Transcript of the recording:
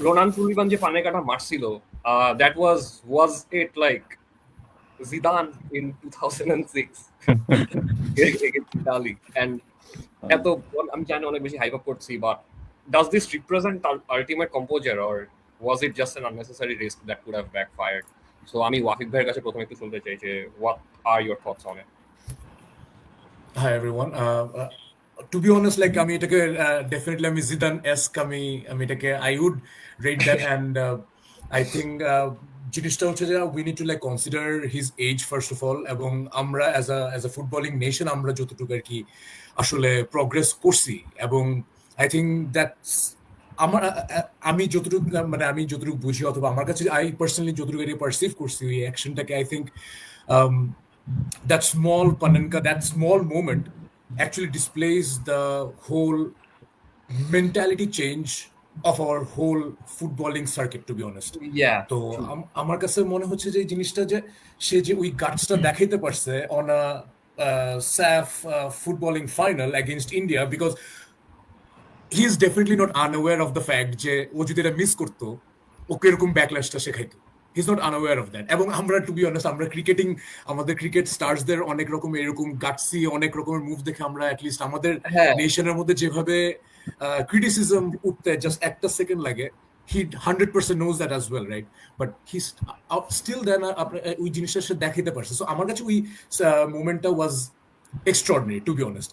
Ronan Sullivan যে পানেকাটা মারছিল, that was it like Zidane in 2006 against Italy? And এত আমি জানি অনেক বেশি হাইপ আপ করছি, but does this represent ultimate composure, or was it just an unnecessary risk that could have backfired? So আমি ওয়াফিক ভাইয়ের কাছে প্রথমে একটু শুনতে চাই যে what are your thoughts on it? Hi everyone. To be honest, like আমি এটাকে definitely আমি Zidane-esque আমি এটাকে I would rate that, and I think জিনিসটা হচ্ছে যে we need to like consider his age first of all, এবং আমরা as a footballing nation আমরা যতটুকু আর কি আসলে progress করছি, এবং I think that's আমি যতটুকু বুঝি অথবা আমার কাছে I personally যতটুকু এটা perceive করছি এই অ্যাকশনটাকে, I think that small Panenka, that small moment actually displays the whole mentality change of our whole footballing circuit, to be honest. Yeah, তো আমার কাছে মনে হচ্ছে যে জিনিসটা যে সে যে ওই গাটসটা দেখাইতে পারছে on a SAF footballing final against India, because he is definitely not unaware of the fact যে ও যদি এটা মিস করতো ওকে এরকম ব্যাকল্যাশটা শেখাইতো। He is not unaware of that. এবং আমরা টু বি অনেস্ট আমরা আমাদের ক্রিকেট স্টার্সদের অনেক রকম এরকম গাটসি অনেক রকমের মুভ দেখে আমরা অ্যাটলিস্ট আমাদের নেশনের মধ্যে যেভাবে ক্রিটিসিজম উঠতে জাস্ট একটা সেকেন্ড লাগে, he 100% knows that as well, right? But he's still then ওই জিনিসটা সে দেখাইতে পারছে। সো আমার কাছে ওই মোমেন্টটা was extraordinary, to be honest.